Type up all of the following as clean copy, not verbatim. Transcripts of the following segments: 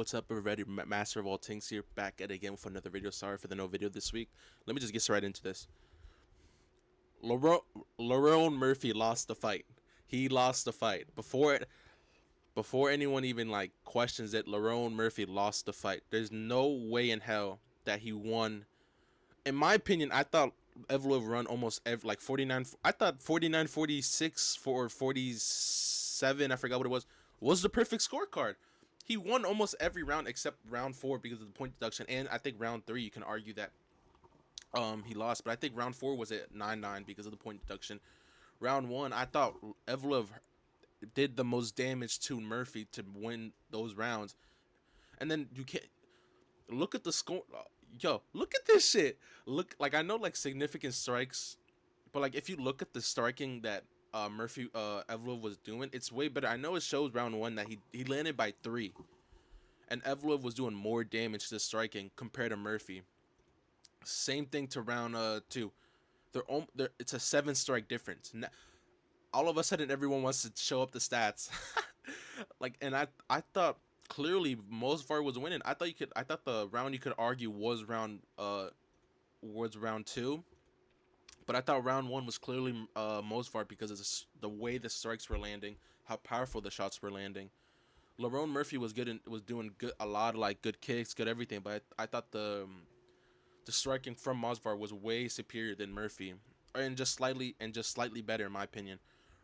What's up, everybody? Master of all things here, back at it again with another video. Sorry for the no video this week. Let me just get right into this. Lerone Murphy lost the fight. He lost the fight before anyone even like questions it. Lerone Murphy lost the fight. There's no way in hell that he won. In my opinion, I thought Evloev run almost like 49. I thought 49-46 for 47. I forgot what it was the perfect scorecard. He won almost every round except round 4 because of the point deduction, and I think round 3 you can argue that he lost, but I think round 4 was at 9-9 because of the point deduction. Round 1, I thought Evloev did the most damage to Murphy to win those rounds, and then you can't look at the score. Yo, look at this shit. Look, like, I know like significant strikes, but like if you look at the striking that Evloev was doing, it's way better. I know it shows round 1 that he landed by 3, and Evloev was doing more damage to striking compared to Murphy. Same thing to round 2. It's a 7 strike difference. Now, all of a sudden, everyone wants to show up the stats. Like, and I thought clearly Mosvar was winning. I thought the round you could argue was round 2. But I thought round 1 was clearly Mosvar because of the way the strikes were landing, how powerful the shots were landing. Lerone Murphy was was doing good, a lot of like good kicks, good everything. But I thought the striking from Mosvar was way superior than Murphy, and just slightly better in my opinion.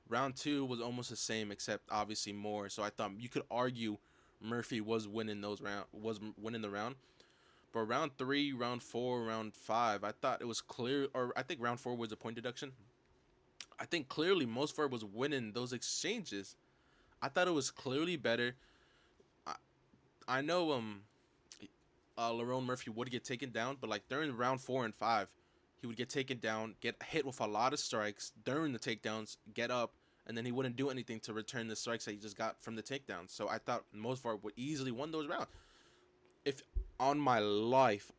Round 2 was almost the same, except obviously more. So I thought you could argue Murphy was winning the round. But round 3, round 4, round 5, I thought it was clear, or I think round 4 was a point deduction. I think clearly Mosvar was winning those exchanges. I thought it was clearly better. I, I know Lerone Murphy would get taken down, but like during round 4 and 5, he would get taken down, get hit with a lot of strikes during the takedowns, get up, and then he wouldn't do anything to return the strikes that he just got from the takedowns. So I thought Mosvar would easily win those rounds. If on my life,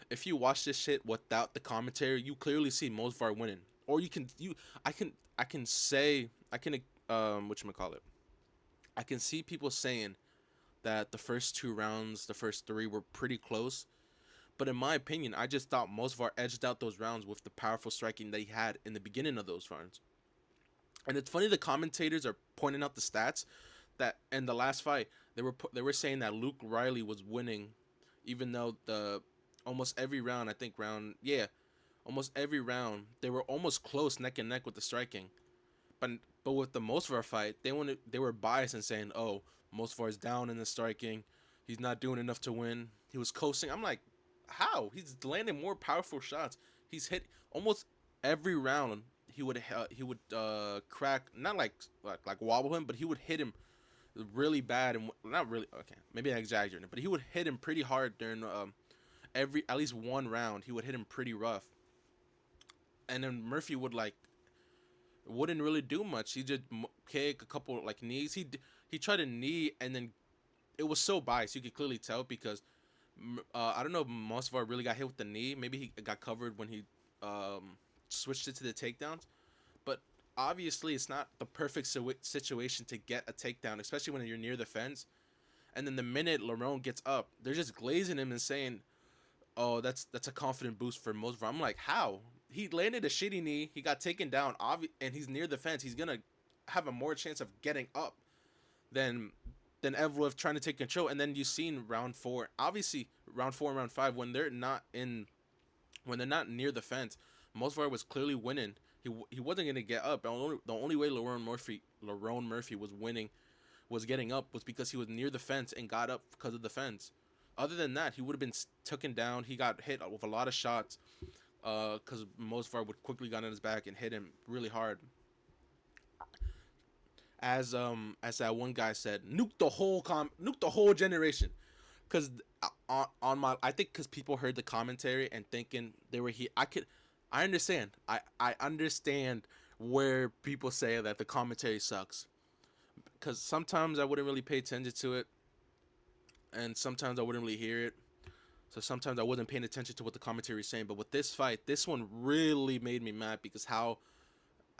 if you watch this shit without the commentary, you clearly see Mosvar winning. Or I can say whatchamacallit, I can see people saying that the first 2 rounds, the first 3 were pretty close. But in my opinion, I just thought Mosvar edged out those rounds with the powerful striking that he had in the beginning of those rounds. And it's funny the commentators are pointing out the stats that in the last fight they were saying that Luke Riley was winning, even though the almost every round, I think almost every round they were almost close neck and neck with the striking. But with the Mosvar fight, they were biased and saying, oh, Mosvar is down in the striking, he's not doing enough to win. He was coasting. I'm like, how? He's landing more powerful shots. He's hit almost every round. He would crack, not like wobble him, but he would hit him really bad, and not really, okay, maybe I exaggerated, but he would hit him pretty hard during every at least one round. He would hit him pretty rough, and then Murphy wouldn't really do much. He just kick a couple like knees. He tried a knee, and then it was so biased. You could clearly tell because I don't know if Mosvar really got hit with the knee. Maybe he got covered when he switched it to the takedowns. But obviously, it's not the perfect situation to get a takedown, especially when you're near the fence. And then the minute Lerone gets up, they're just glazing him and saying, "Oh, that's a confident boost for Mosvar." I'm like, how? He landed a shitty knee. He got taken down, and he's near the fence. He's gonna have a more chance of getting up than Evloev trying to take control. And then you seen round 4, obviously round 4 and round 5 when they're not near the fence, Mosvar was clearly winning. He wasn't gonna get up. The only way Lerone Murphy was winning, was getting up, was because he was near the fence and got up because of the fence. Other than that, he would have been taken down. He got hit with a lot of shots, because Mosvar would quickly got on his back and hit him really hard. As that one guy said, nuke the whole generation. Because on my, I think because people heard the commentary and thinking they were here. I understand. I understand where people say that the commentary sucks. Because sometimes I wouldn't really pay attention to it, and sometimes I wouldn't really hear it. So sometimes I wasn't paying attention to what the commentary is saying. But with this fight, this one really made me mad because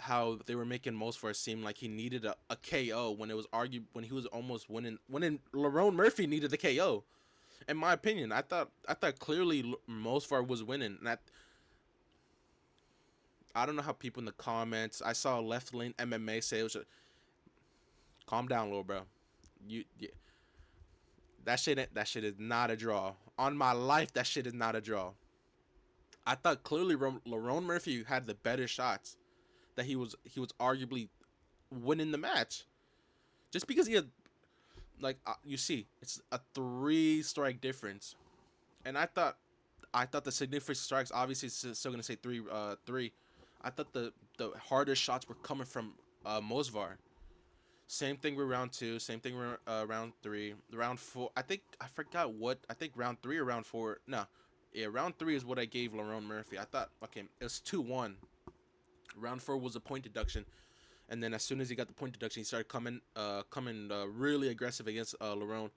how they were making Mosfar seem like he needed a KO when it was argued when he was almost winning. When Lerone Murphy needed the KO. In my opinion, I thought clearly Mosfar was winning. And I don't know how people in the comments. I saw Left Lane MMA say it was. Calm down, little bro. You that shit is not a draw. On my life, that shit is not a draw. I thought clearly Lerone Murphy had the better shots. That he was arguably winning the match just because he had like you see it's a 3 strike difference, and I thought the significant strikes obviously it's still gonna say three. I thought the hardest shots were coming from Mosvar. Same thing with round two. Same thing with round three. Round four. I think I forgot what. I think round three or round four. No, yeah, round three is what I gave Lerone Murphy. I thought okay, it was 2-1. Round four was a point deduction, and then as soon as he got the point deduction, he started coming really aggressive against Lerone,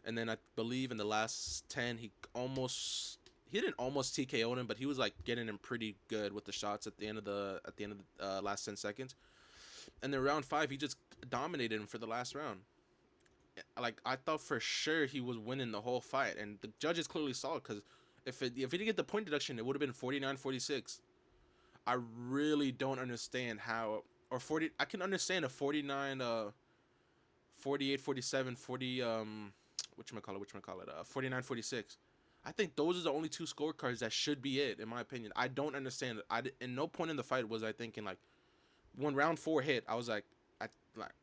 and then I believe in the last 10, he didn't almost TKO him, but he was like getting him pretty good with the shots at the end of the last 10 seconds, and then round five he just dominated him for the last round. Like I thought for sure he was winning the whole fight, and the judges clearly saw it because if he didn't get the point deduction, it would have been 49-46. I really don't understand how or 40 I can understand a 49 48 47 40 which call it 49 46. I think those are the only two scorecards that should be it in my opinion. I don't understand it. In no point in the fight was I thinking like when round 4 hit, I was like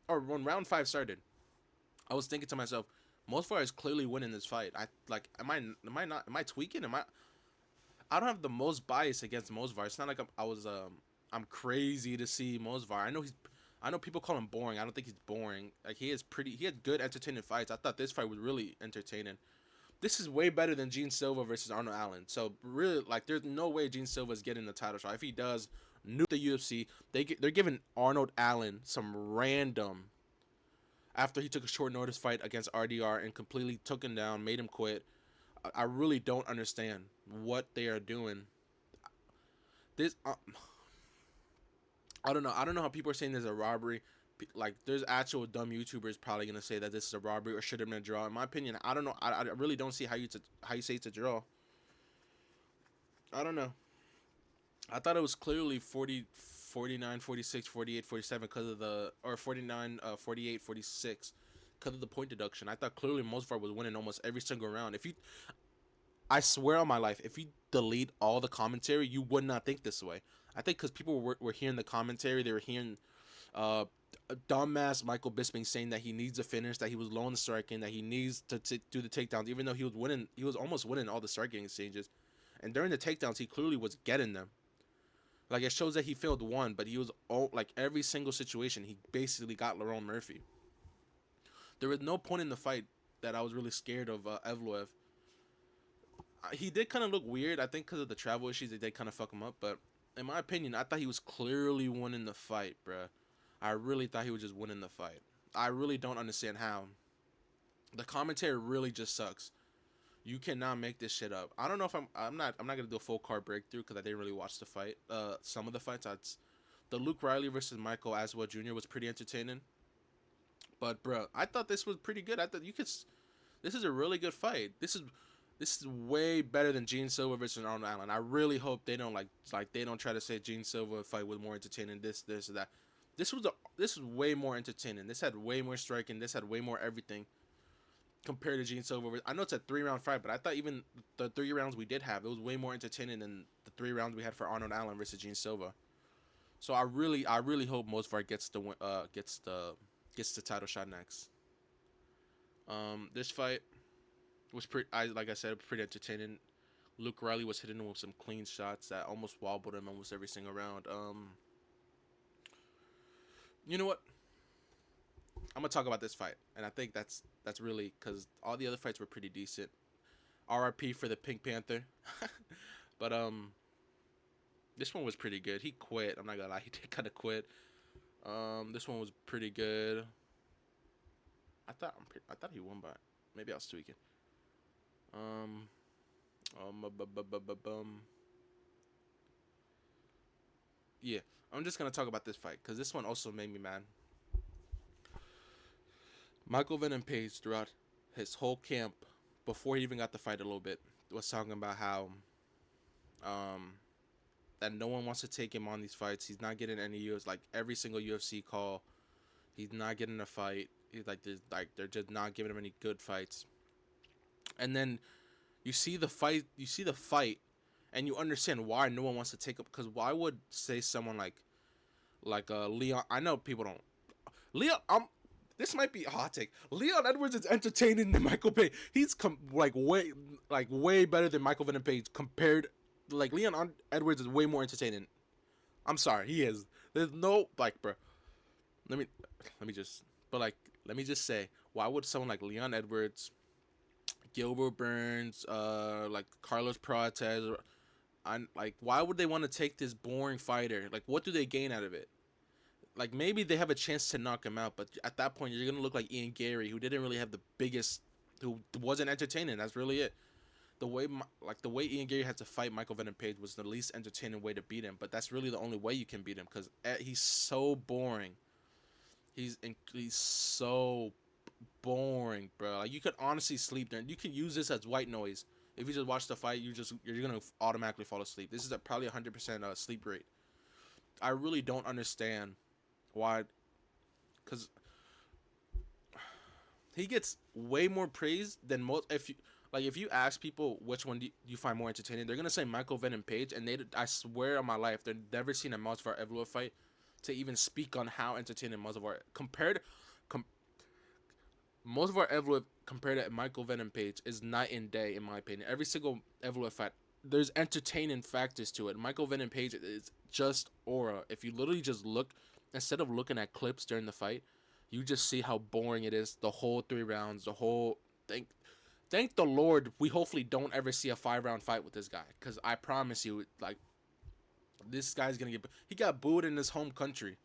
or when round 5 started, I was thinking to myself, Mosfar is clearly winning this fight. I like am I tweaking? I don't have the most bias against Mosvar. It's not like I'm crazy to see Mosvar. I know people call him boring. I don't think he's boring. Like he had good entertaining fights. I thought this fight was really entertaining. This is way better than Gene Silva versus Arnold Allen. So really, like, there's no way Gene Silva is getting the title shot. If he does, new the UFC, they're giving Arnold Allen some random after he took a short notice fight against RDR and completely took him down, made him quit. I really don't understand what they are doing. This I don't know. I don't know how people are saying there's a robbery. Like there's actual dumb YouTubers probably gonna say that this is a robbery or should have been a draw. In my opinion, I don't know. I really don't see how you say it's a draw. I don't know. I thought it was clearly 40, 49, 46, 48, 47 because of the or 49, 48, 46 because of the point deduction. I thought clearly Mosfar was winning almost every single round. I swear on my life, if you delete all the commentary, you would not think this way. I think because people were hearing the commentary, they were hearing uh, dumbass Michael Bisping saying that he needs a finish, that he was low in the striking, that he needs to do the takedowns, even though he was almost winning all the striking exchanges. And during the takedowns, he clearly was getting them. Like it shows that he failed one, but he was like every single situation, he basically got Lerone Murphy. There was no point in the fight that I was really scared of Evloev. He did kind of look weird. I think because of the travel issues, they did kind of fuck him up. But in my opinion, I thought he was clearly winning the fight, bruh. I really thought he was just winning the fight. I really don't understand how. The commentary really just sucks. You cannot make this shit up. I don't know if I'm not gonna do a full card breakthrough because I didn't really watch the fight. Some of the fights, the Luke Riley versus Michael Aswell Jr. was pretty entertaining. But bro, I thought this was pretty good. I thought you could. This is a really good fight. This is way better than Gene Silva versus Arnold Allen. I really hope they don't like they don't try to say Gene Silva fight was more entertaining. This or that. This was way more entertaining. This had way more striking. This had way more everything compared to Gene Silva. I know it's a 3-round fight, but I thought even the 3 rounds we did have, it was way more entertaining than the 3 rounds we had for Arnold Allen versus Gene Silva. So I really hope Mosvar gets the title shot next. This fight was like I said, pretty entertaining. Luke Riley was hitting him with some clean shots that almost wobbled him almost every single round. You know what? I'm gonna talk about this fight, and I think that's really because all the other fights were pretty decent. RIP for the Pink Panther, but this one was pretty good. He quit. I'm not gonna lie, he did kind of quit. This one was pretty good. I thought he won by. Maybe I was tweaking. Um, um, bu- bu- bu- bu- bu- bum. Yeah. I'm just gonna talk about this fight because this one also made me mad. Michael Venom Page throughout his whole camp, before he even got the fight a little bit, was talking about how um that no one wants to take him on these fights. He's not getting any UFC, like every single UFC call. He's not getting a fight. He's like they're just not giving him any good fights. And then you see the fight, and you understand why no one wants to take up. Because why would say someone like Leon? I know people don't. Leon, this might be a hot take. Leon Edwards is entertaining than Michael Page. He's like way better than Michael Venom Page compared. Like Leon Edwards is way more entertaining. I'm sorry, he is. There's no like, bro. Let me let me just, but like, let me just say, why would someone like Leon Edwards, Gilbert Burns, like Carlos Prates, like, why would they want to take this boring fighter? Like, what do they gain out of it? Like, maybe they have a chance to knock him out, but at that point, you're gonna look like Ian Gary, who didn't really have the biggest, who wasn't entertaining. That's really it. The way Ian Gary had to fight Michael Venom Page was the least entertaining way to beat him. But that's really the only way you can beat him because he's so boring. He's so boring, bro. Like, you could honestly sleep there. You can use this as white noise. If you just watch the fight, you're gonna automatically fall asleep. This is probably 100% sleep rate. I really don't understand why, because he gets way more praise than most. If you ask people which one do you find more entertaining, they're gonna say Michael Venom Page, and I swear on my life they've never seen a Masvidal Evloev fight to even speak on how entertaining Masvidal compared. Com- Masvidal Evloev compared to Michael Venom Page is night and day in my opinion. Every single Evloev fight, there's entertaining factors to it. Michael Venom Page is just aura. If you literally just look, instead of looking at clips during the fight, you just see how boring it is. The whole 3 rounds, the whole thing. Thank the Lord, we hopefully don't ever see a 5 round fight with this guy. Because I promise you, like, this guy's gonna get. He got booed in his home country,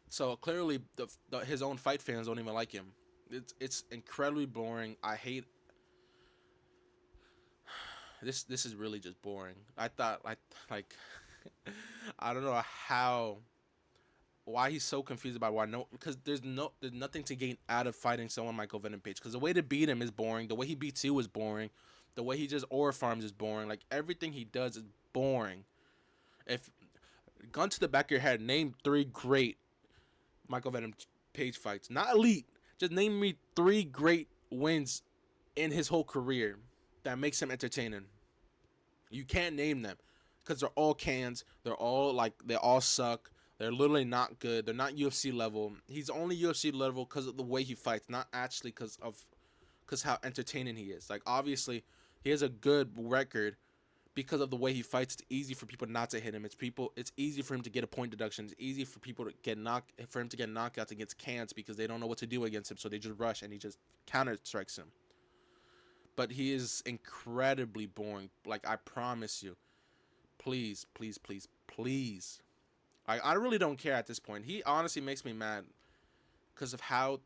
so clearly his own fight fans don't even like him. It's incredibly boring. I hate this. This is really just boring. I thought like I don't know how why he's so confused about why no, because there's nothing to gain out of fighting someone Michael Venom Page, because the way to beat him is boring, the way he beats you is boring, the way he just aura farms is boring, like everything he does is boring. If gun to the back of your head, name three great Michael Venom Page fights, not elite, just name me three great wins in his whole career that makes him entertaining. You can't name them because they're all cans. They all suck. They're literally not good. They're not UFC level. He's only UFC level because of the way he fights, not actually because how entertaining he is. Like, obviously, he has a good record because of the way he fights. It's easy for people not to hit him. It's easy for him to get a point deduction. It's easy for people to get for him to get knockouts against cans because they don't know what to do against him, so they just rush and he just counter strikes him. But he is incredibly boring. Like, I promise you. Please, please, please, please. I really don't care at this point. He honestly makes me mad because of how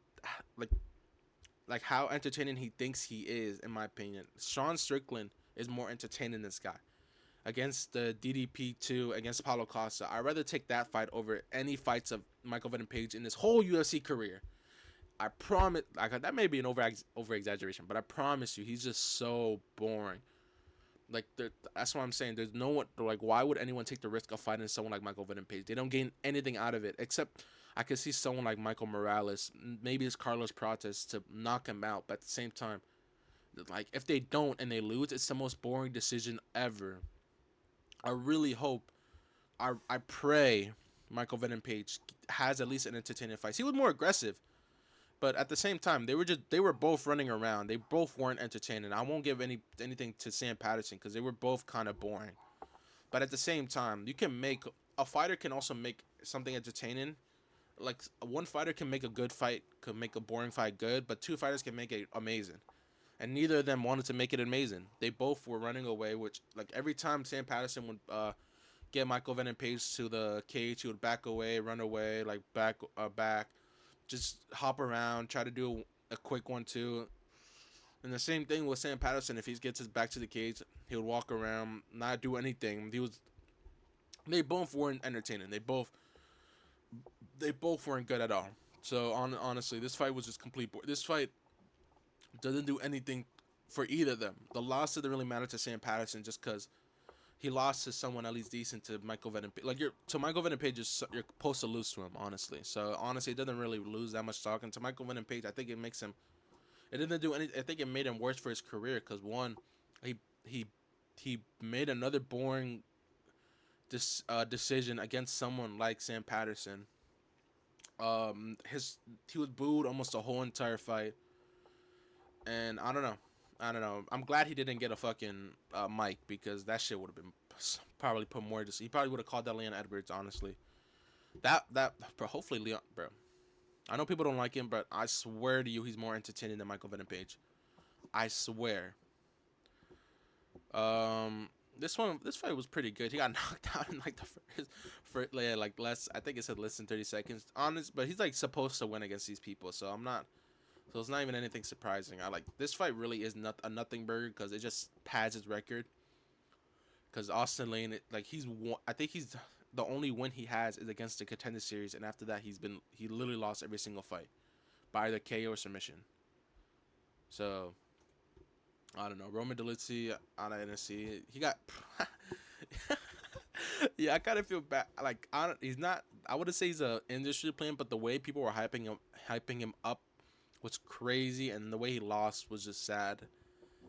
like how entertaining he thinks he is. In my opinion, Sean Strickland is more entertaining than this guy. Against the DDP2 against Paulo Costa, I'd rather take that fight over any fights of Michael Venom Page in his whole UFC career. I promise, like, that may be an over exaggeration, but I promise you, he's just so boring. Like, that's what I'm saying. There's no one, like, why would anyone take the risk of fighting someone like Michael Venom Page? They don't gain anything out of it except I could see someone like Michael Morales, maybe it's Carlos Prates, to knock him out. But at the same time, like, if they don't and they lose, it's the most boring decision ever. I really hope, I pray Michael Venom Page has at least an entertaining fight. He was more aggressive. But at the same time, they were both running around. They both weren't entertaining. I won't give anything to Sam Patterson because they were both kind of boring. But at the same time, you can make a fighter can also make something entertaining. Like, one fighter can make a good fight, could make a boring fight good, but two fighters can make it amazing. And neither of them wanted to make it amazing. They both were running away, which, like, every time Sam Patterson would get Michael Venom Page to the cage, he would back away, run away, like back, just hop around, try to do a quick 1-2. And the same thing with Sam Patterson. If he gets his back to the cage, he would walk around, not do anything. They both weren't entertaining. They both weren't good at all. So honestly, this fight was just complete. This fight doesn't do anything for either of them. The loss didn't really matter to Sam Patterson just because he lost to someone at least decent to Michael Venom. Like you're to Michael Venom Page, you're supposed to lose to him. Honestly, so honestly, it doesn't really lose that much talking to Michael Venom Page. I think it makes him. It didn't do any. I think it made him worse for his career because one, he he he made another boring decision against someone like Sam Patterson. He was booed almost the whole entire fight, and I don't know. I don't know. I'm glad he didn't get a fucking mic because that shit would have been probably put more. He probably would have called that Leon Edwards. Honestly, bro. Hopefully Leon, bro. I know people don't like him, but I swear to you, he's more entertaining than Michael Venom Page. I swear. This fight was pretty good. He got knocked out in like the like less. I think it said less than 30 seconds. Honest, but he's like supposed to win against these people, so I'm not. So it's not even anything surprising. I like this fight really is not a nothing burger because it just pads his record. Because Austin Lane, like he's won, I think he's the only win he has is against the Contender Series, and after that he literally lost every single fight by either KO or submission. So I don't know. Roman Dolizzi on NSC, he got. Yeah, I kind of feel bad. Like he's not. I wouldn't say he's a industry player, but the way people were hyping him up was crazy, and the way he lost was just sad.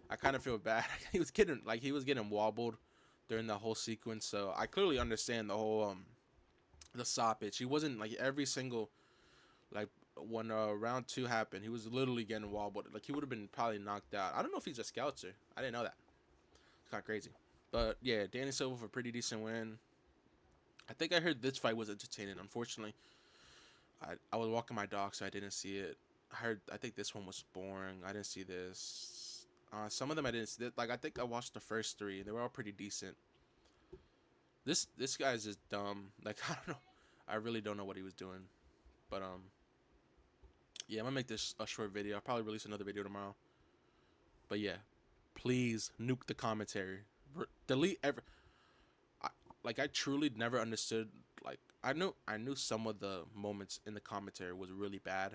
I kind of feel bad. He was getting wobbled during the whole sequence, so I clearly understand the whole the stoppage. He wasn't like every single like when round two happened, he was literally getting wobbled. Like he would have been probably knocked out. I don't know if he's a scoutser. I didn't know that. It's kind of crazy. But yeah, Danny Silva for a pretty decent win. I think I heard this fight was entertaining. Unfortunately, I was walking my dog, so I didn't see it. I think this one was boring. I didn't see this. Some of them I didn't see. Like I think I watched the first three. They were all pretty decent. This guy's just dumb. Like I don't know. I really don't know what he was doing. But yeah, I'm gonna make this a short video. I'll probably release another video tomorrow. But yeah, please nuke the commentary. Delete every. I, like I truly never understood. Like I knew some of the moments in the commentary was really bad,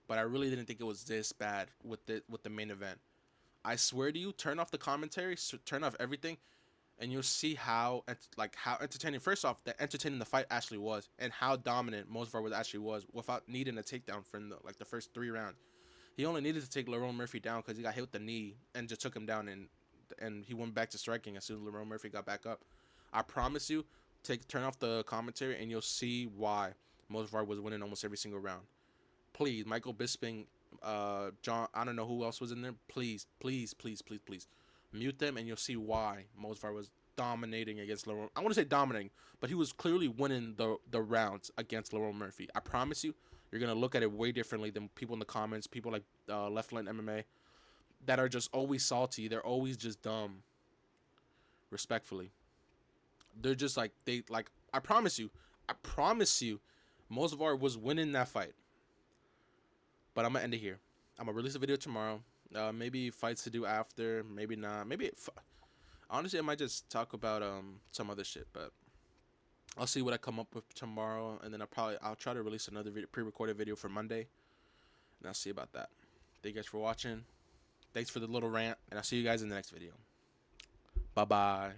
but I really didn't think it was this bad with the main event. I swear to you, turn off the commentary, turn off everything, and you'll see how entertaining. First off, the entertaining the fight actually was, and how dominant Mosvar was actually was without needing a takedown from the first 3 rounds. He only needed to take Lerone Murphy down because he got hit with the knee and just took him down, and he went back to striking as soon as Lerone Murphy got back up. I promise you, turn off the commentary and you'll see why Mosvar was winning almost every single round. Please, Michael Bisping, John, I don't know who else was in there. Please, please, please, please, please, mute them and you'll see why Mosvar was dominating against Lerone. I want to say dominating, but he was clearly winning the rounds against Lerone Murphy. I promise you, you're gonna look at it way differently than people in the comments, people like Left Line MMA that are just always salty. They're always just dumb. Respectfully, they're just like they like. I promise you, Mosvar was winning that fight. But I'm gonna end it here. I'm gonna release a video tomorrow. Maybe fights to do after. Maybe not. Honestly, I might just talk about some other shit. But I'll see what I come up with tomorrow, and then I'll try to release another pre-recorded video for Monday, and I'll see about that. Thank you guys for watching. Thanks for the little rant, and I'll see you guys in the next video. Bye bye.